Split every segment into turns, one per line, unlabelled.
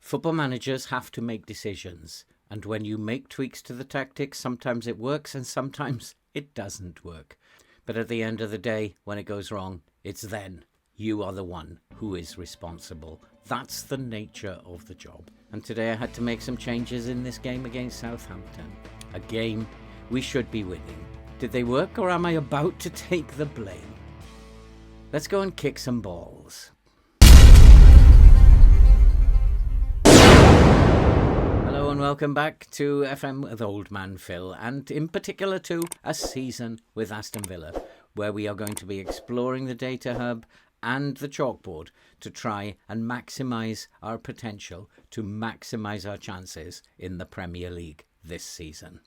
Football managers have to make decisions, and when you make tweaks to the tactics, sometimes it works and sometimes it doesn't work. But at the end of the day, when it goes wrong, it's then you are the one who is responsible. That's the nature of the job. And today I had to make some changes in this game against Southampton. A game we should be winning. Did they work, or am I about to take the blame? Let's go and kick some balls. Hello and welcome back to FM with Old Man Phil, and in particular to A Season with Aston Villa, where we are going to be exploring the data hub and the chalkboard to try and maximise our potential, to maximise our chances in the Premier League this season.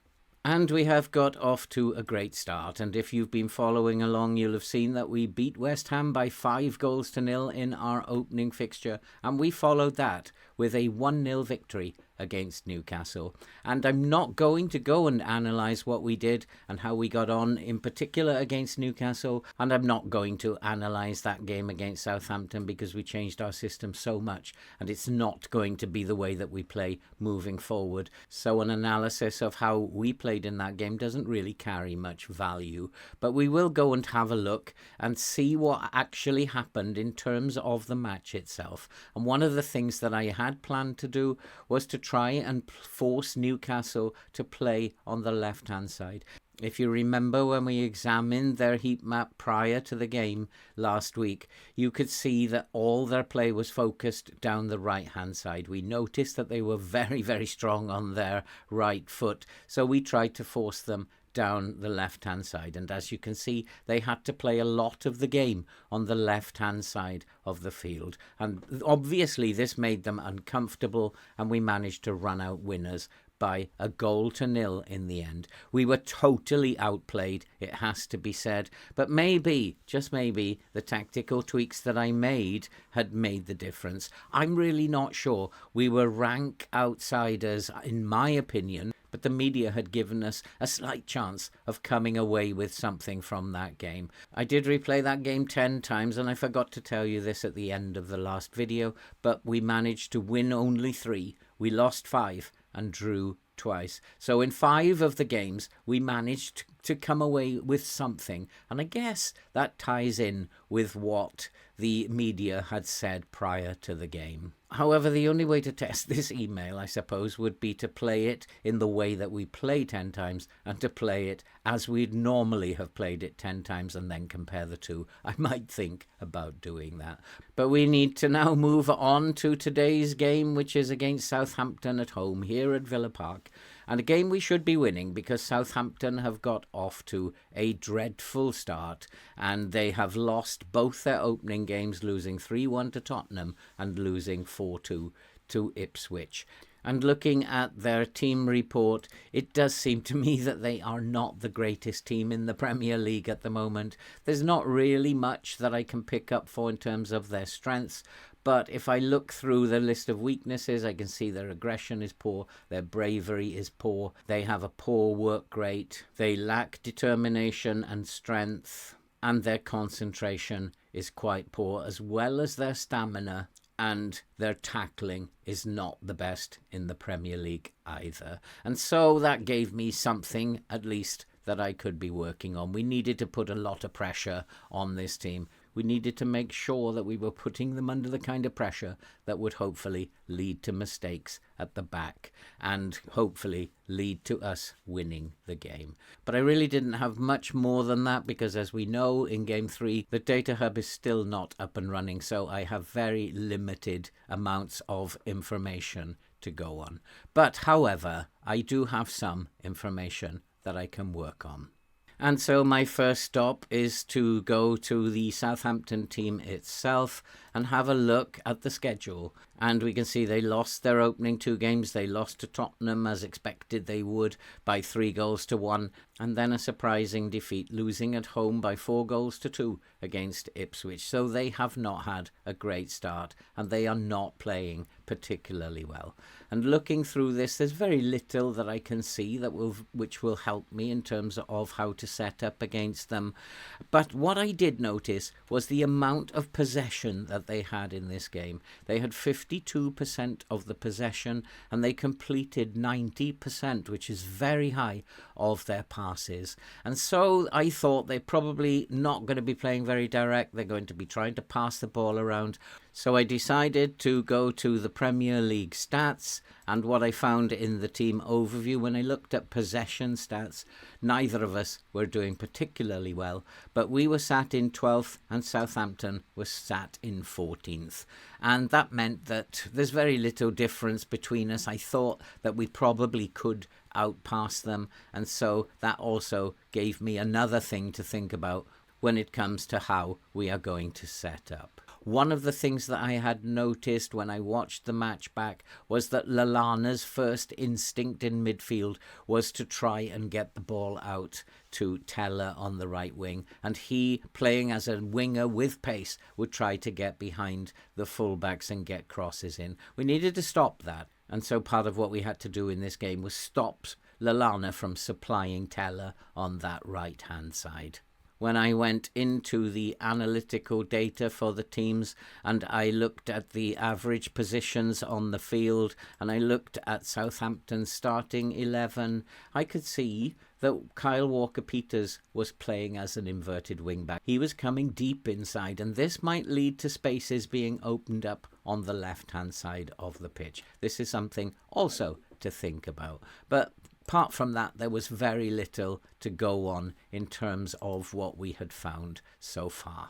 And we have got off to a great start, and if you've been following along, you'll have seen that we beat West Ham by 5-0 in our opening fixture, and we followed that with a 1-0 victory against Newcastle. And I'm not going to go and analyse what we did and how we got on in particular against Newcastle, and I'm not going to analyse that game against Southampton because we changed our system so much and it's not going to be the way that we play moving forward. So an analysis of how we played in that game doesn't really carry much value, but we will go and have a look and see what actually happened in terms of the match itself. And one of the things that I had planned to do was to try and force Newcastle to play on the left-hand side. If you remember when we examined their heat map prior to the game last week, you could see that all their play was focused down the right-hand side. We noticed that they were very, very strong on their right foot, so we tried to force them down the left-hand side, and as you can see, they had to play a lot of the game on the left-hand side of the field, and obviously this made them uncomfortable, and we managed to run out winners by 1-0 in the end. We were totally outplayed, it has to be said, but maybe, just maybe, the tactical tweaks that I made had made the difference. I'm really not sure. We were rank outsiders, in my opinion, but the media had given us a slight chance of coming away with something from that game. I did replay that game 10 times, and I forgot to tell you this at the end of the last video, but we managed to win only 3. We lost 5 and drew twice. So in 5 of the games, we managed to come away with something. And I guess that ties in with what the media had said prior to the game. However, the only way to test this email, I suppose, would be to play it in the way that we play 10 times and to play it as we'd normally have played it 10 times and then compare the two. I might think about doing that. But we need to now move on to today's game, which is against Southampton at home here at Villa Park. And a game we should be winning because Southampton have got off to a dreadful start and they have lost both their opening games, losing 3-1 to Tottenham and losing 4-2 to Ipswich. And looking at their team report, it does seem to me that they are not the greatest team in the Premier League at the moment. There's not really much that I can pick up for in terms of their strengths. But if I look through the list of weaknesses, I can see their aggression is poor, their bravery is poor, they have a poor work rate, they lack determination and strength, and their concentration is quite poor, as well as their stamina, and their tackling is not the best in the Premier League either. And so that gave me something, at least, that I could be working on. We needed to put a lot of pressure on this team. We needed to make sure that we were putting them under the kind of pressure that would hopefully lead to mistakes at the back and hopefully lead to us winning the game. But I really didn't have much more than that because, as we know, in Game 3, the data hub is still not up and running, so I have very limited amounts of information to go on. But, however, I do have some information that I can work on. And so my first stop is to go to the Southampton team itself and have a look at the schedule. And we can see they lost their opening 2 games. They lost to Tottenham as expected they would by 3-1, and then a surprising defeat, losing at home by 4-2 against Ipswich. So they have not had a great start and they are not playing particularly well. And looking through this, there's very little that I can see which will help me in terms of how to set up against them. But what I did notice was the amount of possession that they had in this game. They had 52% of the possession, and they completed 90%, which is very high, of their passes. And so I thought they're probably not going to be playing very direct. They're going to be trying to pass the ball around. So I decided to go to the Premier League stats, and what I found in the team overview, when I looked at possession stats, neither of us were doing particularly well, but we were sat in 12th and Southampton was sat in 14th. And that meant that there's very little difference between us. I thought that we probably could outpass them, and so that also gave me another thing to think about when it comes to how we are going to set up. One of the things that I had noticed when I watched the match back was that Lallana's first instinct in midfield was to try and get the ball out to Teller on the right wing, and he, playing as a winger with pace, would try to get behind the fullbacks and get crosses in. We needed to stop that, and so part of what we had to do in this game was stop Lallana from supplying Teller on that right-hand side. When I went into the analytical data for the teams and I looked at the average positions on the field and I looked at Southampton's starting 11, I could see that Kyle Walker-Peters was playing as an inverted wing-back. He was coming deep inside, and this might lead to spaces being opened up on the left-hand side of the pitch. This is something also to think about. But apart from that, there was very little to go on in terms of what we had found so far.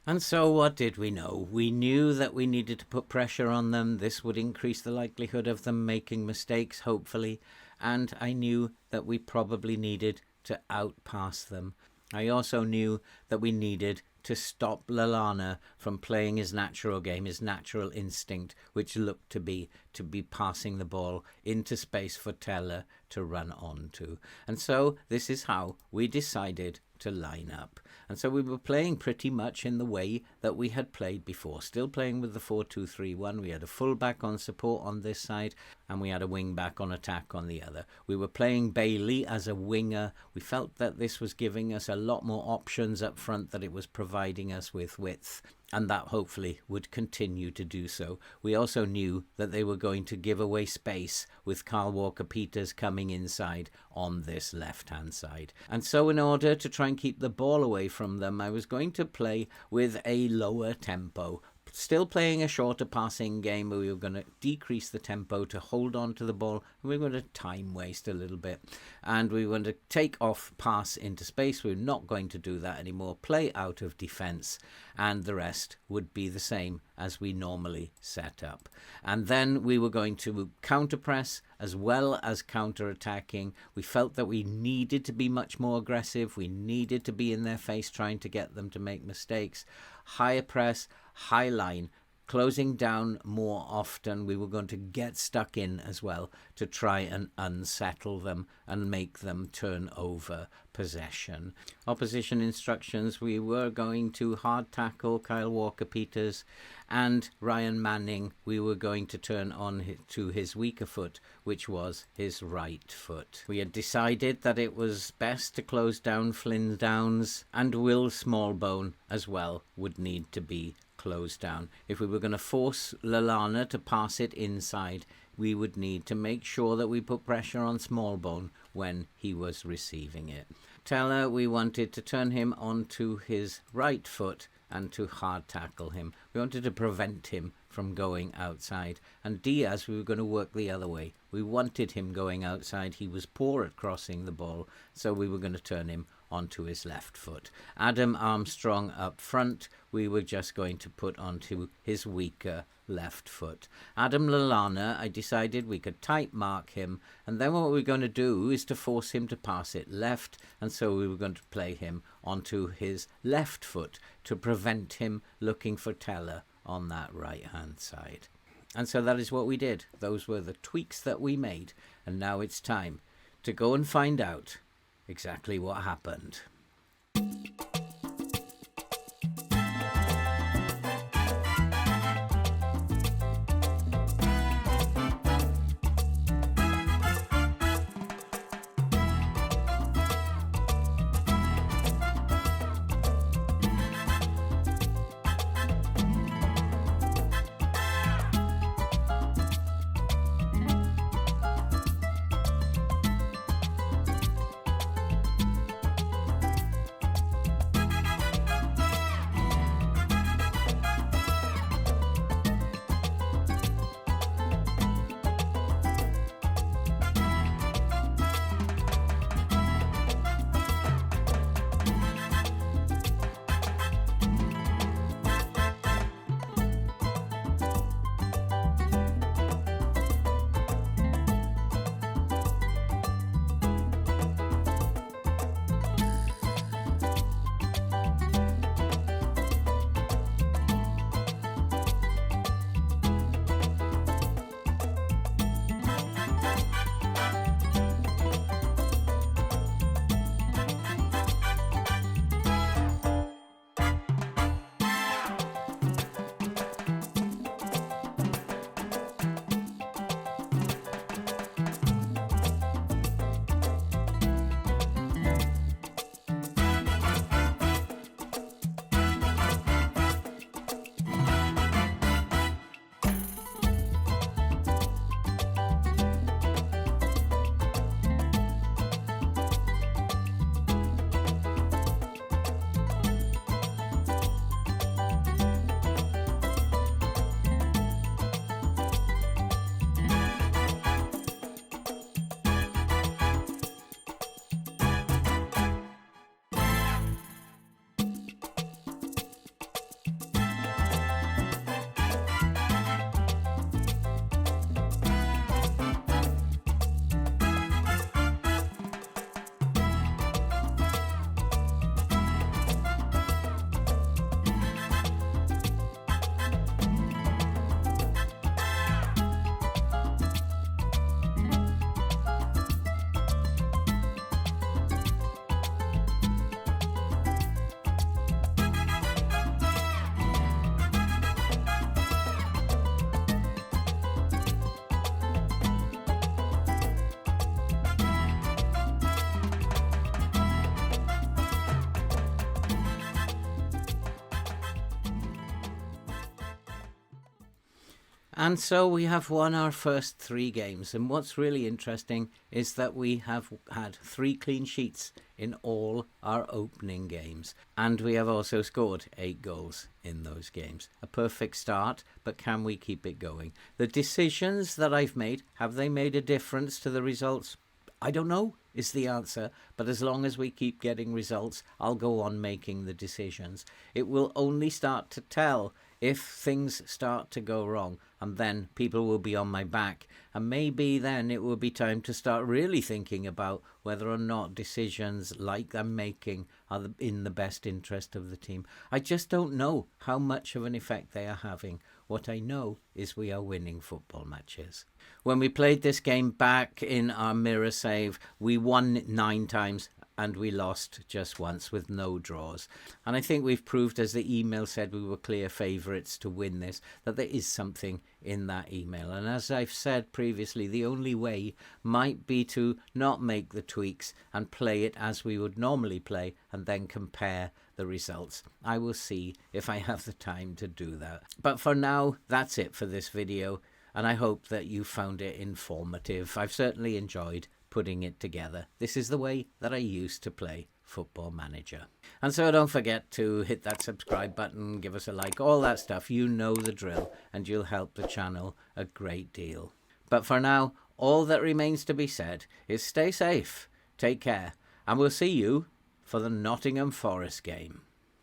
And so what did we know? We knew that we needed to put pressure on them. This would increase the likelihood of them making mistakes, hopefully. And I knew that we probably needed to outpass them. I also knew that we needed to stop Lallana from playing his natural game, his natural instinct, which looked to be passing the ball into space for Teller to run onto. And so this is how we decided to line up. And so we were playing pretty much in the way that we had played before, still playing with the 4-2-3-1. We had a full-back on support on this side, and we had a wing-back on attack on the other. We were playing Bailey as a winger. We felt that this was giving us a lot more options up front, that it was providing us with width, and that hopefully would continue to do so. We also knew that they were going to give away space with Kyle Walker-Peters coming inside on this left-hand side. And so in order to try and keep the ball away from them, I was going to play with a lower tempo. Still playing a shorter passing game, but we were going to decrease the tempo to hold on to the ball, and we were going to time waste a little bit, and we were going to take off pass into space. We were not going to do that anymore, play out of defence, and the rest would be the same as we normally set up. And then we were going to counter press as well as counter attacking. We felt that we needed to be much more aggressive. We needed to be in their face, trying to get them to make mistakes. Higher press, high line, closing down more often. We were going to get stuck in as well to try and unsettle them and make them turn over possession. Opposition instructions: we were going to hard tackle Kyle Walker-Peters, and Ryan Manning we were going to turn on to his weaker foot, which was his right foot. We had decided that it was best to close down Flynn Downs, and Will Smallbone as well would need to be closed down. If we were going to force Lallana to pass it inside, we would need to make sure that we put pressure on Smallbone when he was receiving it. Teller, we wanted to turn him onto his right foot and to hard tackle him. We wanted to prevent him from going outside. And Diaz, we were going to work the other way. We wanted him going outside. He was poor at crossing the ball, so we were going to turn him onto his left foot. Adam Armstrong up front, we were just going to put onto his weaker left foot. Adam Lallana, I decided we could tight mark him, and then what we were going to do is to force him to pass it left, and so we were going to play him onto his left foot to prevent him looking for Teller on that right hand side. And so that is what we did. Those were the tweaks that we made, and now it's time to go and find out exactly what happened. And so we have won our first 3 games, and what's really interesting is that we have had 3 clean sheets in all our opening games, and we have also scored 8 goals in those games. A perfect start, but can we keep it going? The decisions that I've made, have they made a difference to the results? I don't know is the answer, but as long as we keep getting results, I'll go on making the decisions. It will only start to tell if things start to go wrong, and then people will be on my back, and maybe then it will be time to start really thinking about whether or not decisions like I'm making are in the best interest of the team. I just don't know how much of an effect they are having. What I know is we are winning football matches. When we played this game back in our mirror save, we won 9 times and we lost just once with no draws. And I think we've proved, as the email said, we were clear favourites to win this, that there is something in that email. And as I've said previously, the only way might be to not make the tweaks and play it as we would normally play and then compare the results. I will see if I have the time to do that. But for now, that's it for this video, and I hope that you found it informative. I've certainly enjoyed putting it together. This is the way that I used to play Football Manager. And so don't forget to hit that subscribe button, give us a like, all that stuff. You know the drill, and you'll help the channel a great deal. But for now, all that remains to be said is stay safe, take care, and we'll see you for the Nottingham Forest game.